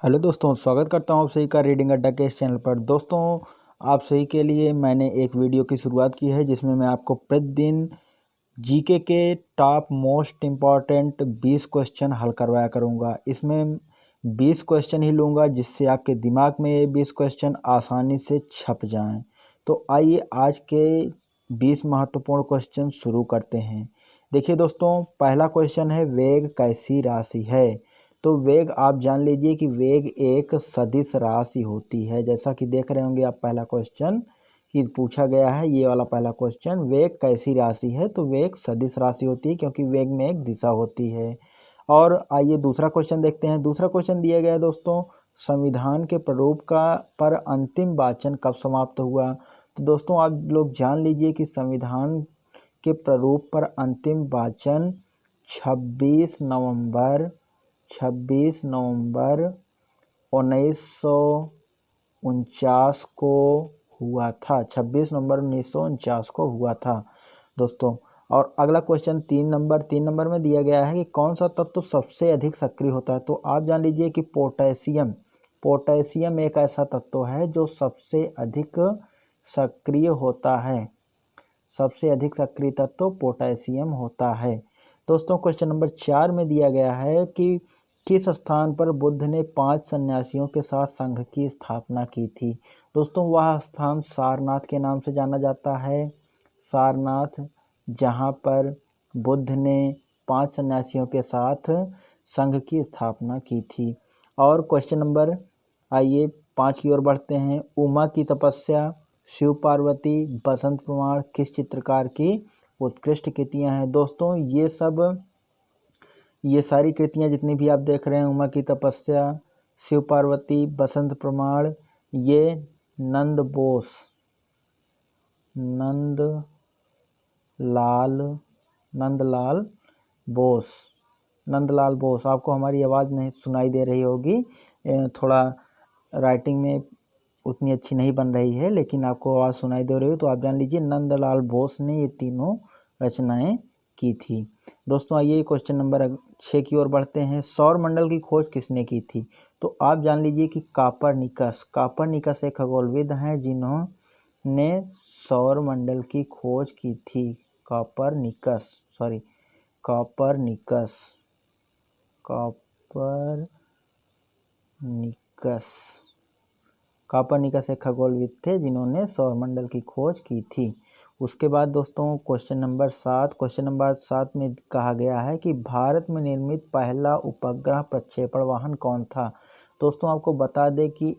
Hello दोस्तों, स्वागत करता हूं आप सभी का रीडिंग अड्डा के इस चैनल पर। दोस्तों, आप सभी के लिए मैंने एक वीडियो की शुरुआत की है जिसमें मैं आपको प्रतिदिन जीके के टॉप मोस्ट इम्पॉर्टेंट 20 क्वेश्चन हल करवाया करूंगा। इसमें 20 क्वेश्चन ही लूंगा जिससे आपके दिमाग में ये 20 क्वेश्चन आसानी से छप जाएं। तो आइए आज के 20 महत्वपूर्ण क्वेश्चन शुरू करते हैं। देखिए दोस्तों, पहला क्वेश्चन है वेग कैसी राशि है। तो वेग आप जान लीजिए कि वेग एक सदिश राशि होती है। जैसा कि देख रहे होंगे आप पहला क्वेश्चन कि पूछा गया है, ये वाला पहला क्वेश्चन, वेग कैसी राशि है। तो वेग सदिश राशि होती है क्योंकि वेग में एक दिशा होती है। और आइए दूसरा क्वेश्चन देखते हैं। दूसरा क्वेश्चन दिया गया है दोस्तों, संविधान के प्रारूप का पर अंतिम वाचन कब समाप्त हुआ। तो दोस्तों आप लोग जान लीजिए कि संविधान के प्रारूप पर अंतिम वाचन 26 नवंबर 1949 को हुआ था। 26 नवंबर 1949 को हुआ था दोस्तों। और अगला क्वेश्चन 3 नंबर में दिया गया है कि कौन सा तत्व सबसे अधिक सक्रिय होता है। तो आप जान लीजिए कि पोटेशियम एक ऐसा तत्व है जो सबसे अधिक सक्रिय होता है। सबसे अधिक सक्रिय तत्व पोटेशियम होता है दोस्तों। क्वेश्चन नंबर 4 में दिया गया है कि किस स्थान पर बुद्ध ने 5 सन्यासियों के साथ संघ की स्थापना की थी। दोस्तों वह स्थान सारनाथ के नाम से जाना जाता है। सारनाथ, जहाँ पर बुद्ध ने 5 सन्यासियों के साथ संघ की स्थापना की थी। और क्वेश्चन नंबर, आइए 5 की ओर बढ़ते हैं। उमा की तपस्या, शिव पार्वती, बसंत पुराण किस चित्रकार की उत्कृष्ट कृतियां हैं। दोस्तों ये सारी कृतियां जितनी भी आप देख रहे हैं, उमा की तपस्या, शिव पार्वती, बसंत प्रमाण, ये नंदलाल बोस, आपको हमारी आवाज़ नहीं सुनाई दे रही होगी, थोड़ा राइटिंग में उतनी अच्छी नहीं बन रही है, लेकिन आपको आवाज़ सुनाई दे रही हो तो आप जान लीजिए नंदलाल बोस ने ये तीनों रचनाएं की थी दोस्तों। आइए क्वेश्चन नंबर 6 की ओर बढ़ते हैं। सौर मंडल की खोज किसने की थी। तो आप जान लीजिए कि कापरनिकस एक खगोलविद हैं जिन्होंने सौर मंडल की खोज की थी। कापरनिकस एक खगोलविद थे जिन्होंने सौरमंडल की खोज की थी। उसके बाद दोस्तों क्वेश्चन नंबर 7 में कहा गया है कि भारत में निर्मित पहला उपग्रह प्रक्षेपण वाहन कौन था। दोस्तों आपको बता दें कि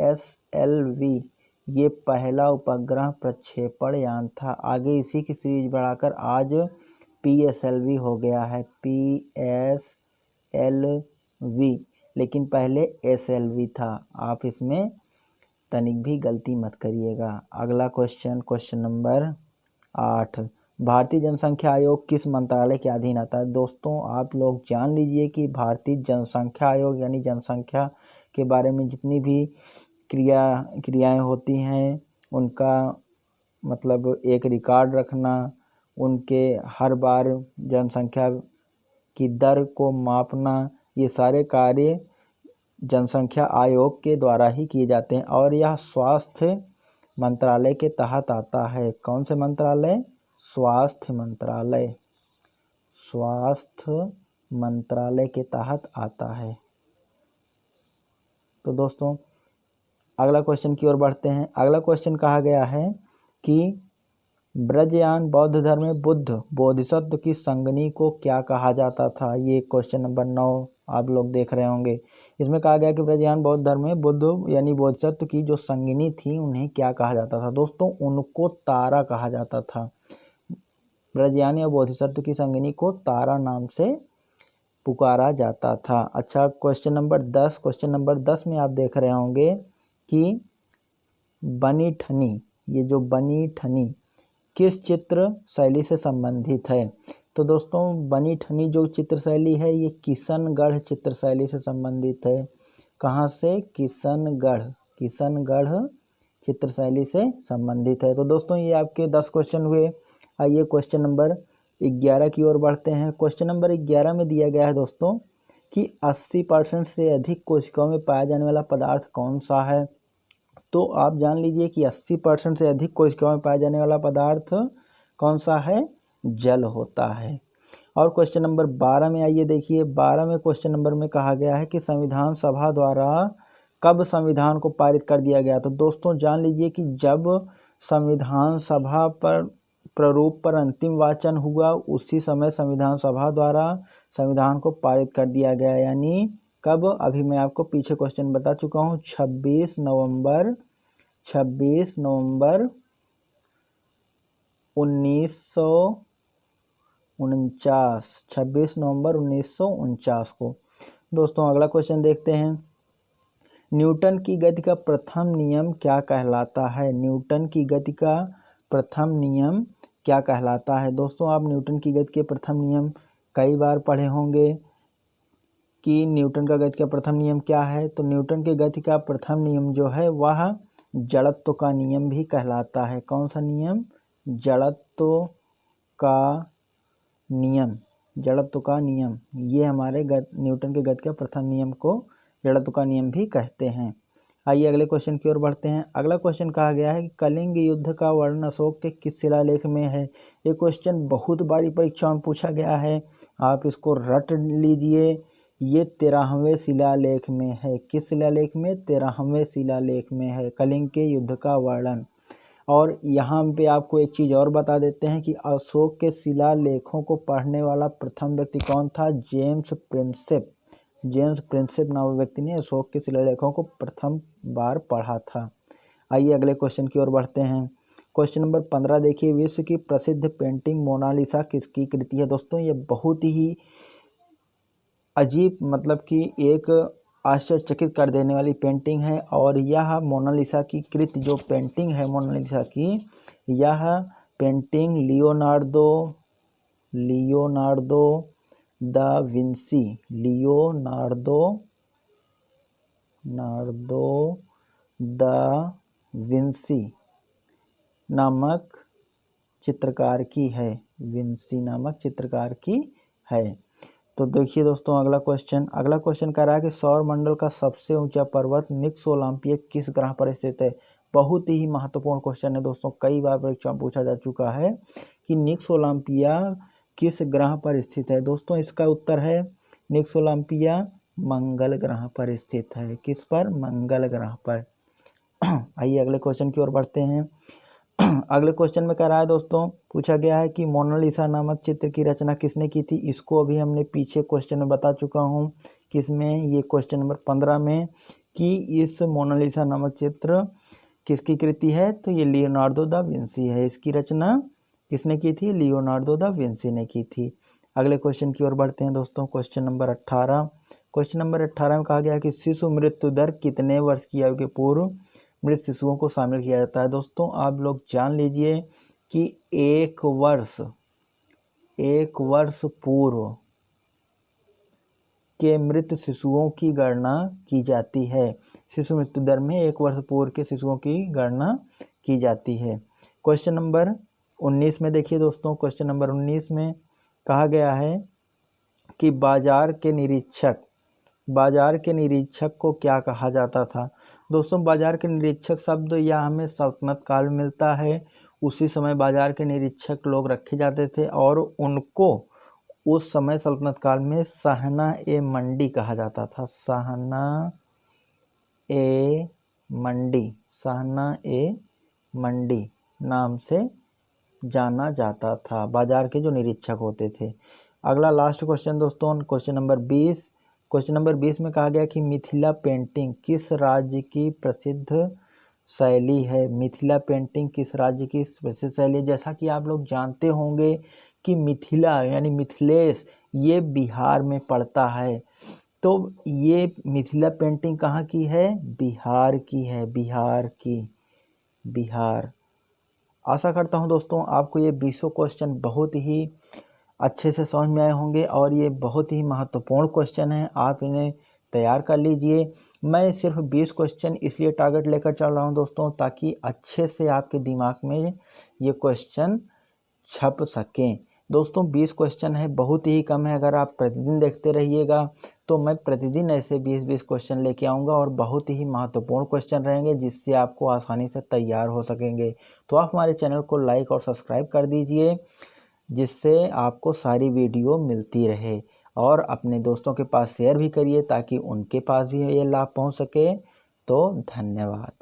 एसएलवी ये पहला उपग्रह प्रक्षेपण यान था। आगे इसी की सीरीज बढ़ाकर आज पीएसएलवी हो गया है, पीएसएलवी, लेकिन पहले एसएलवी था। आप इसमें तनिक भी गलती मत करिएगा। अगला क्वेश्चन नंबर 8, भारतीय जनसंख्या आयोग किस मंत्रालय के अधीन आता है। दोस्तों आप लोग जान लीजिए कि भारतीय जनसंख्या आयोग यानी जनसंख्या के बारे में जितनी भी क्रियाएं होती हैं उनका मतलब एक रिकॉर्ड रखना, उनके हर बार जनसंख्या की दर को मापना, ये सारे कार्य जनसंख्या आयोग के द्वारा ही किए जाते हैं। और यह स्वास्थ्य मंत्रालय के तहत आता है। कौन से मंत्रालय? स्वास्थ्य मंत्रालय के तहत आता है। तो दोस्तों अगला क्वेश्चन की ओर बढ़ते हैं। अगला क्वेश्चन कहा गया है कि ब्रजयान बौद्ध धर्म में बुद्ध बोधिसत्व की संगनी को क्या कहा जाता था। ये क्वेश्चन नंबर 9 आप लोग देख रहे होंगे। इसमें कहा गया कि ब्रजयान बौद्ध धर्म में बुद्ध यानी बोधिसत्व की जो संगनी थी उन्हें क्या कहा जाता था। दोस्तों उनको तारा कहा जाता था। ब्रजयान या बोधिसत्व की संगनी को तारा नाम से पुकारा जाता था। अच्छा, क्वेश्चन नंबर 10 में आप देख रहे होंगे कि बनी ठनी, ये जो बनी ठनी किस चित्र शैली से संबंधित है। तो दोस्तों बनी ठनी जो चित्र शैली है ये किशनगढ़ चित्र शैली से संबंधित है। कहाँ से? किशनगढ़ चित्र शैली से संबंधित है। तो दोस्तों ये आपके 10 क्वेश्चन हुए। आइए क्वेश्चन नंबर 11 की ओर बढ़ते हैं। क्वेश्चन नंबर 11 में दिया गया है दोस्तों कि 80% से अधिक कोशिकाओं में पाया जाने वाला पदार्थ कौन सा है? तो आप जान लीजिए कि 80% से अधिक कोशिकाओं में पाया जाने वाला पदार्थ कौन सा है? जल होता है। और क्वेश्चन नंबर 12 में आइए देखिए, 12 में क्वेश्चन नंबर में कहा गया है कि संविधान सभा द्वारा कब संविधान को पारित कर दिया गया? तो दोस्तों जान लीजिए कि जब संविधान सभा पर प्रारूप पर अंतिम वाचन हुआ उसी समय संविधान सभा द्वारा संविधान को पारित कर दिया गया। यानी कब? अभी मैं आपको पीछे क्वेश्चन बता चुका हूँ, 26 नवंबर 26 नवंबर 1949 को। दोस्तों अगला क्वेश्चन देखते हैं, न्यूटन की गति का प्रथम नियम क्या कहलाता है? न्यूटन की गति का प्रथम नियम क्या कहलाता है? दोस्तों आप न्यूटन की गति के प्रथम नियम कई बार पढ़े होंगे कि न्यूटन का गति का प्रथम नियम क्या है। तो न्यूटन की गति का प्रथम नियम जो है वह जड़त्व का नियम भी कहलाता है। कौन सा नियम? जड़त्व का नियम। जड़त्व का नियम, ये हमारे न्यूटन के गति के प्रथम नियम को जड़त्व का नियम भी कहते हैं। आइए अगले क्वेश्चन की ओर बढ़ते हैं। अगला क्वेश्चन कहा गया है कि कलिंग युद्ध का वर्णन अशोक के किस शिलालेख में है? ये क्वेश्चन बहुत बारी परीक्षा में पूछा गया है, आप इसको रट लीजिए। ये 13वें शिलालेख में है। किस शिलालेख में? 13वें शिलालेख में है कलिंग के युद्ध का वर्णन। और यहाँ पे आपको एक चीज़ और बता देते हैं कि अशोक के शिलालेखों को पढ़ने वाला प्रथम व्यक्ति कौन था? James Prinsep. जेम्स प्रिंसेप नामक व्यक्ति ने अशोक के शिलालेखों को प्रथम बार पढ़ा था। आइए अगले क्वेश्चन की ओर बढ़ते हैं। क्वेश्चन नंबर 15 देखिए, विश्व की प्रसिद्ध पेंटिंग मोनालिसा किसकी कृति है? दोस्तों ये बहुत ही अजीब, मतलब कि एक आश्चर्यचकित कर देने वाली पेंटिंग है। और यह मोनालिसा की कृति जो पेंटिंग है मोनालिसा की, यह पेंटिंग लियोनार्डो दा विंसी नामक चित्रकार की है। विंसी नामक चित्रकार की है। तो देखिए दोस्तों अगला क्वेश्चन कह रहा है कि सौर मंडल का सबसे ऊंचा पर्वत निक्स ओलंपिया किस ग्रह पर स्थित है? बहुत ही महत्वपूर्ण क्वेश्चन है दोस्तों, कई बार परीक्षा में पूछा जा चुका है कि निक्स ओलंपिया किस ग्रह पर स्थित है। दोस्तों इसका उत्तर है निक्स ओलंपिया मंगल ग्रह पर स्थित है। किस पर? मंगल ग्रह पर। आइए अगले क्वेश्चन की ओर बढ़ते हैं। अगले क्वेश्चन में कह रहा है दोस्तों, पूछा गया है कि मोनालिसा नामक चित्र की रचना किसने की थी? इसको अभी हमने पीछे क्वेश्चन में बता चुका हूँ। किसमें? ये क्वेश्चन नंबर 15 में, कि इस मोनालिसा नामक चित्र किसकी कृति है? तो ये लियोनार्डो दा विंसी है। इसकी रचना किसने की थी? लियोनार्डो दा विंसी ने की थी। अगले क्वेश्चन की ओर बढ़ते हैं दोस्तों। क्वेश्चन नंबर 18 में कहा गया कि शिशु मृत्यु दर कितने वर्ष की आयु के पूर्व मृत शिशुओं को शामिल किया जाता है? दोस्तों आप लोग जान लीजिए कि एक वर्ष पूर्व के मृत शिशुओं की गणना की जाती है। शिशु मृत्यु दर में 1 वर्ष पूर्व के शिशुओं की गणना की जाती है। क्वेश्चन नंबर 19 में देखिए दोस्तों, क्वेश्चन नंबर 19 में कहा गया है कि बाजार के निरीक्षक को क्या कहा जाता था? दोस्तों बाजार के निरीक्षक शब्द यह हमें सल्तनत काल में मिलता है। उसी समय बाजार के निरीक्षक लोग रखे जाते थे और उनको उस समय सल्तनत काल में सहना ए मंडी कहा जाता था। सहना ए मंडी नाम से जाना जाता था बाजार के जो निरीक्षक होते थे। अगला लास्ट क्वेश्चन दोस्तों, क्वेश्चन नंबर 20 में कहा गया कि मिथिला पेंटिंग किस राज्य की प्रसिद्ध शैली है? मिथिला पेंटिंग किस राज्य की प्रसिद्ध शैली है? जैसा कि आप लोग जानते होंगे कि मिथिला यानी मिथिलेश ये बिहार में पड़ता है। तो ये मिथिला पेंटिंग कहाँ की है? बिहार की है। बिहार। आशा करता हूँ दोस्तों आपको ये 20 क्वेश्चन बहुत ही अच्छे से समझ में आए होंगे और ये बहुत ही महत्वपूर्ण क्वेश्चन है, आप इन्हें तैयार कर लीजिए। मैं सिर्फ 20 क्वेश्चन इसलिए टारगेट लेकर चल रहा हूँ दोस्तों ताकि अच्छे से आपके दिमाग में ये क्वेश्चन छप सकें। दोस्तों 20 क्वेश्चन है, बहुत ही कम है। अगर आप प्रतिदिन देखते रहिएगा तो मैं प्रतिदिन ऐसे 20-20 क्वेश्चन लेके आऊँगा और बहुत ही महत्वपूर्ण क्वेश्चन रहेंगे जिससे आपको आसानी से तैयार हो सकेंगे। तो आप हमारे चैनल को लाइक और सब्सक्राइब कर दीजिए जिससे आपको सारी वीडियो मिलती रहे, और अपने दोस्तों के पास शेयर भी करिए ताकि उनके पास भी ये लाभ पहुंच सके। तो धन्यवाद।